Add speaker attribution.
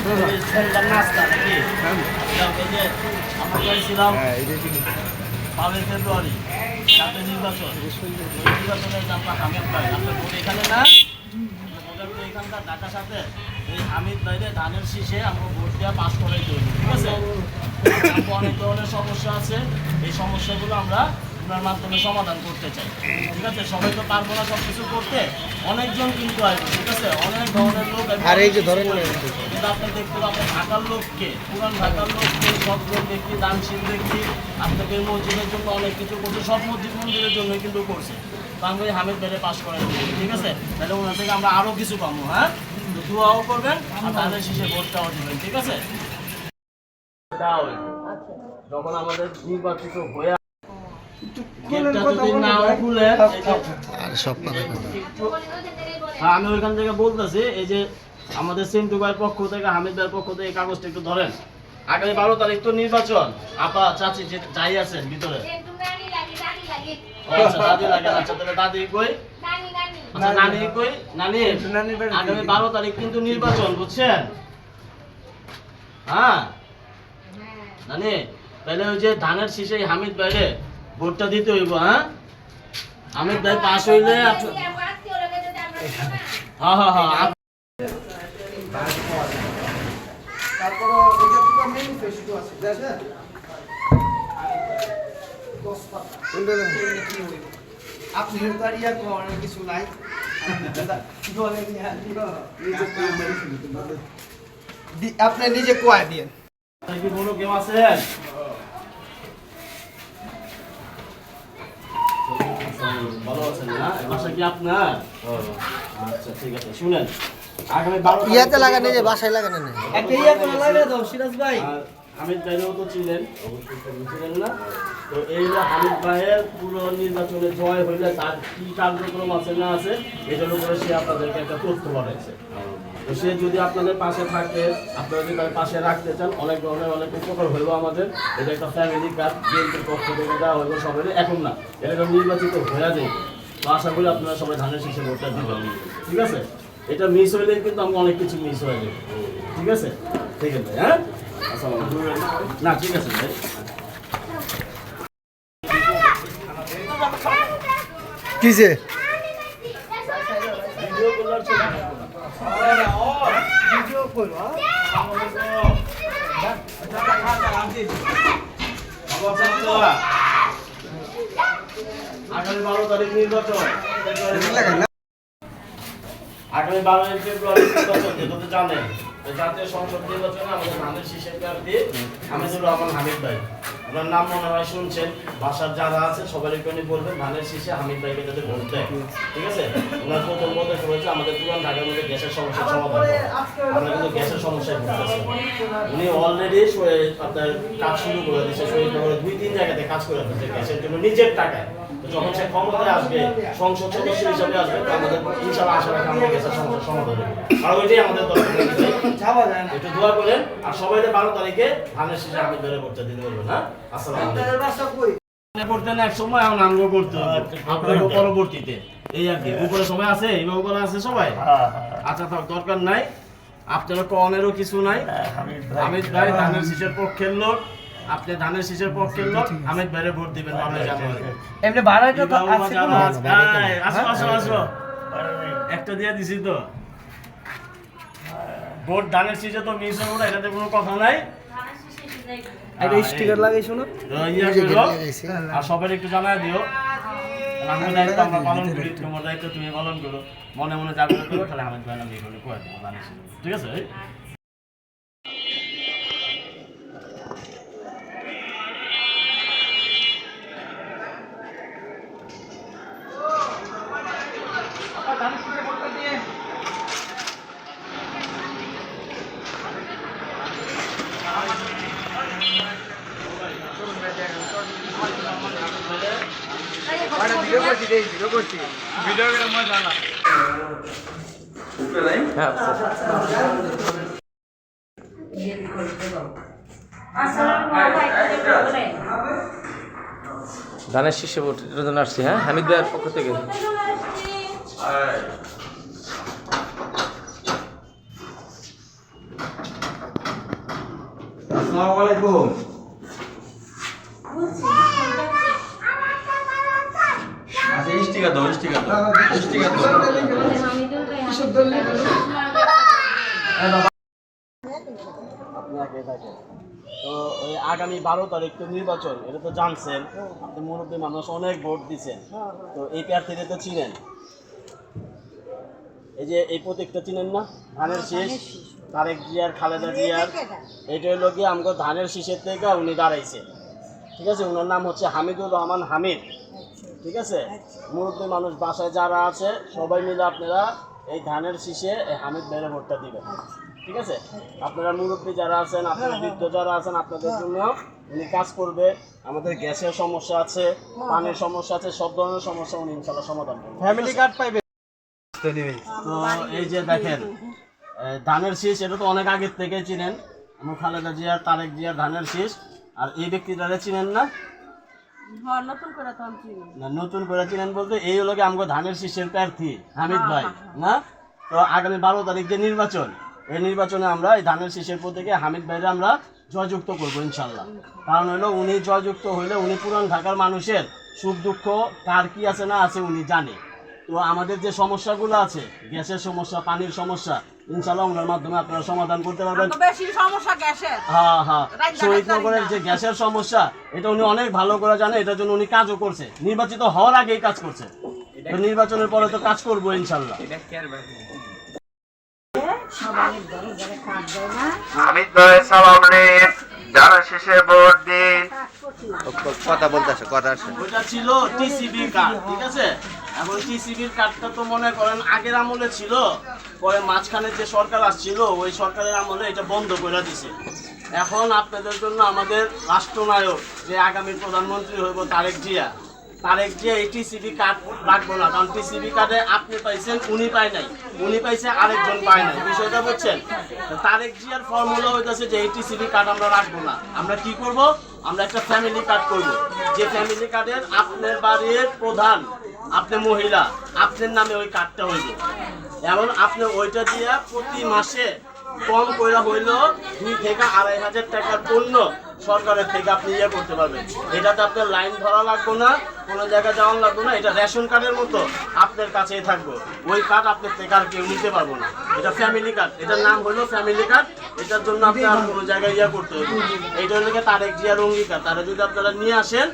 Speaker 1: নাস্তা নাকি আমরা চাইছিলাম 5 ফেব্রুয়ারি সাথে নির্বাচনের আমরা হামিদ ভাই আপনার ভোট এখানে না এখানকার ঢাকা সাথে এই হামিদ ভাইরে ধানের শীষে আমরা ভোট দেওয়া পাস করাই তৈরি ঠিক আছে। অনেক ধরনের সমস্যা আছে, এই সমস্যাগুলো আমরা আপনার মাধ্যমে সমাধান করতে চাই ঠিক আছে। সবাই তো পারবো না সব কিছু করতে, অনেকজন কিন্তু আসবে ঠিক আছে, অনেক ধরনের লোক
Speaker 2: আর এই যে ধরেন
Speaker 1: কিন্তু আপনি দেখতে পাবেন ঢাকার লোককে, পুরান ঢাকার লোককে, সবজন ব্যক্তি, দানশীল ব্যক্তি আপনাকে মসজিদের জন্য অনেক কিছু করছে, সব মসজিদ মন্দিরের জন্য কিন্তু করছে। তো আমি হামিদ ভাইরে পাস করাই ঠিক আছে, তাহলে ওনার থেকে আমরা আরও কিছু পাবো। হ্যাঁ, দোয়াও করবেন আর তাদের শেষে ভোটটাও দেবেন ঠিক আছে। যখন আমাদের নির্বাচিত হয়ে আমি ওইখান থেকে বলতেছি, এই যে আমাদের সিন্টু ভাইয়ের পক্ষ থেকে, হামিদ ভাইয়ের পক্ষ থেকে কাগজটা একটু ধরেন। আগামী 12 তারিখ তো নির্বাচন, আপা চাচি যে যাই আছেন ভিতরে। আচ্ছা দাদি লাগে, আচ্ছা তাহলে দাদি কই, আচ্ছা নানি কই, নানি আগামী 12 তারিখ কিন্তু নির্বাচন বুঝছেন। হ্যাঁ নানি, তাহলে ওই যে ধানের শীষে হামিদ ভাইরে ভোটটা দিতে হইব। হ্যাঁ, হামিদ ভাই পাস হইলে হ্যাঁ হ্যাঁ হ্যাঁ
Speaker 2: আপনি কিছু নাই আপনি নিজে কোয়ায় দিয়ে
Speaker 1: কি বলো, কেউ আছেন? ভালো আছেন না? বাসা কি আপনার? আচ্ছা ঠিক আছে, শুনেন আগামী 12
Speaker 2: ইয়াতে লাগানো, যে বাসায় লাগানো না, একটা ইয়া করে লাগিয়ে দাও সিরাজ ভাই।
Speaker 1: হামিদ ভাইও তো ছিলেন, অবশ্যই ছিলেন না? তো এই যে হামিদ ভাইয়ের পুরো নির্বাচনে জয় হইলে তার কি কার্যক্রম আছে না আছে এটার উপরে সে আপনাদেরকে একটা তথ্য বানাইছে। তো সে যদি আপনাদের পাশে থাকে, আপনারা যদি তার পাশে রাখতে চান, অনেক ধরনের অনেক উপকার হইব আমাদের। এটা একটা ফ্যামিলি কার্ড বিএনপির পক্ষ থেকে দেওয়া হইব সবাই, এখন না, এটা নির্বাচিত হয়ে যায়। তো আশা করি আপনারা সবাই ধানের শীষে ভোটটা দিবেন ঠিক আছে। এটা মিস হইলে কিন্তু আমি অনেক কিছু মিস হয়ে যাবে ঠিক আছে। ঠিক আছে ভাই, হ্যাঁ না ঠিক আছে ভাই।
Speaker 2: কিসে
Speaker 1: আগামী 12 তারিখ নির্বাচন, আগামী 12 ফেব্রুয়ারি নির্বাচন, যেটা তো জানেন জাতীয় সংসদ নির্বাচনে আমাদের ধানের শীষের প্রার্থী হামিদুর রহমান হামিদ ভাই। আপনার নাম মনে হয় শুনছেন, বাসার যারা আছে সবাই একটু বলবেন ধানের শীষে হামিদ ভাইকে যাতে ভোট দেয় ঠিক আছে। ওনার প্রথম কথা হয়েছে আমাদের পুরান ঢাকার মধ্যে গ্যাসের সমস্যার সমাধান, আমরা কিন্তু গ্যাসের সমস্যায় ভুগতেছি। উনি অলরেডি আপনার কাজ শুরু করে দিচ্ছে, শহীদ 2-3 জায়গাতে কাজ করে দিচ্ছে গ্যাসের জন্য নিজের টাকায়। যখন সে ক্ষমতায় আসবে, সংসদ সদস্য হিসাবে আসবে, আমাদের ইনশাআল্লাহ আশা রাখি আমরা গ্যাসের সমস্যার সমাধান হবে। আর ওইটাই আমাদের দরকার, একটু দোয়া করেন। আর সবাই 12 তারিখে ধানের শীষে হামিদ ভাইয়ের ভোটটা দিতে বলবেন। হ্যাঁ, আসসালামু আলাইকুম। করতেন এক সময়, এখন আমরাও করতে হবে আপনাকে পরবর্তীতে, এই আর কি। উপরে সবাই আছে, এইভাবে উপরে আছে সবাই। আচ্ছা থাক, দরকার নাই, আপনারা কনেরও কিছু নাই। হামিদ ভাই ধানের শীষের পক্ষের লোক, আপনি ধানের শীষের পক্ষের লোক, হামিদ ভাইরে ভোট দিবেন 12 জানুয়ারি।
Speaker 2: এমনি ভাড়াটা তো আছে কোন?
Speaker 1: আসো আসো আসো, একটা দিয়ে দিছি তো। ভোট ধানের শীষে তো মিস হবে না, এটাতে কোনো কথা নাই।
Speaker 2: একটা স্টিকার লাগাইছো না?
Speaker 1: আর সবাই একটু জানাই দিও, আমার দায়িত্ব আমরা পালন করি, তোমার দায়িত্ব তুমি পালন করো। মনে মনে জাগ্রত করো, তাহলে হামিদ ভাই নাকি এগুলো করে দেবো ধানের শীষে, ঠিক আছে।
Speaker 3: ধানের শীষে ভোটের জন্য আসছি। হ্যাঁ, হামিদ ভাইয়ের পক্ষ থেকে।
Speaker 4: আসসালামু আলাইকুম। আচ্ছা স্টিকার দাও, স্টিকার দাও, স্টিকার দাও।
Speaker 1: আপনি আগে থাকেন। তো ওই আগামী 12 তারিখ তো নির্বাচন, এটা তো জানছেন, আপনি মুরব্বী মানুষ, অনেক ভোট দিচ্ছেন, তো এই প্রার্থীদের তো চিনেন। এই যে এই প্রতীকটা চিনেন না, ধানের শীষ, তারেক জিয়ার, খালেদা জিয়ার, এটা হলো কি আমাকে ধানের শীষের থেকে উনি দাঁড়াইছে, ঠিক আছে। ওনার নাম হচ্ছে হামিদুর রহমান হামিদ, ঠিক আছে। মুরব্বী মানুষ বাসায় যারা আছে সবাই মিলে আপনারা এই ধানের শীষে এই হামিদ ভাইয়ের ভোটটা দিবেন, ঠিক আছে। আপনারা মুরব্বী যারা আছেন, আপনারা বৃদ্ধ যারা আছেন, আপনাদের জন্য উনি কাজ করবে। আমাদের গ্যাসের সমস্যা আছে, পানির সমস্যা আছে, সব ধরনের সমস্যা উনি ইনশাল্লাহ সমাধান করবেন।
Speaker 2: ফ্যামিলি কার্ড পাইবে।
Speaker 1: তো এই যে দেখেন ধানের শীষ, এটা তো অনেক আগের থেকে চিনেন, আমার খালেদা জিয়ার, তারেক জিয়ার ধানের শীষ। আর এই ব্যক্তিটারে চিনেন না? না, নতুন করে চিনেন বলতে এই হলো কি আমাকে ধানের শীষের প্রার্থী হামিদ ভাই, না? তো আগামী 12 তারিখ যে নির্বাচন, এই নির্বাচনে আমরা এই ধানের শীষের প্রতীকে হামিদ ভাইরে আমরা জয়যুক্ত করবো ইনশাল্লাহ। কারণ হলো উনি জয়যুক্ত হইলে উনি পুরান ঢাকার মানুষের সুখ দুঃখ কার কি আছে না আছে উনি জানে। তো আমাদের যে সমস্যাগুলো আছে, গ্যাসের সমস্যা, পানির সমস্যা, ইনশাল্লাহ ওনার মাধ্যমে আপনারা সমাধান করতে পারবেন।
Speaker 5: বেশি সমস্যা গ্যাসের।
Speaker 1: হ্যাঁ হ্যাঁ, শহীদনগরের যে গ্যাসের সমস্যা, এটা উনি অনেক ভালো করে জানে, এটার জন্য উনি কাজও করছে, নির্বাচিত হওয়ার আগেই কাজ করছে। তো নির্বাচনের পরে তো কাজ করবো ইনশাল্লাহ।
Speaker 4: হামিদ ভাই সালাম দিন, যারা শেষে ভোট দিন। কথা বলতেছে, কথা আছে।
Speaker 1: ওইটা ছিল টিসিবি কার্ড, ঠিক আছে। এখন টিসিবির কার্ডটা তো মনে করেন আগের আমলে ছিল, পরে মাঝখানে যে সরকার আসছিল ওই সরকারের আমলে এটা বন্ধ করে দিছে। এখন আপনাদের জন্য আমাদের রাষ্ট্রনায়ক যে আগামী প্রধানমন্ত্রী হইব তারেক জিয়া, তারেক জিয়া এই টিসিবি কার্ড রাখবো না, কারণ টিসিবি কার্ডে আপনি পাইছেন, উনি পায় নাই, উনি পাইছে, আরেকজন পায় নাই, বিষয়টা বুঝছেন। তো তারেক জিয়ার ফর্মুলা হইতেছে যে এই টিসিবি কার্ড আমরা রাখবো না, আমরা কি করব, আমরা একটা ফ্যামিলি কার্ড করব, যে ফ্যামিলি কার্ডের আপনার বাড়ির প্রধান, আপনি মহিলা, আপনার নামে ওই কার্ডটা হইব। এমন আপনি ওইটা দিয়ে প্রতি মাসে কম কইরা হইলো 2 থেকে 2,500 টাকার পণ্য সরকারের থেকে আপনি ইয়ে করতে পারবেন। এটাতে আপনার লাইন ধরা লাগবে না, কোনো জায়গায় যাওয়া লাগবে না, এটা রেশন কার্ডের মতো আপনার কাছেই থাকবে। ওই কার্ড আপনার থেকে আর কেউ নিতে পারবো না। এটা ফ্যামিলি কার্ড, এটার নাম হলো ফ্যামিলি কার্ড। এটার জন্য আপনি আর কোনো জায়গায় ইয়ে করতে হবে। এইটা হলো তারেক জিয়ার অঙ্গীকার, তারা যদি আপনারা নিয়ে আসেন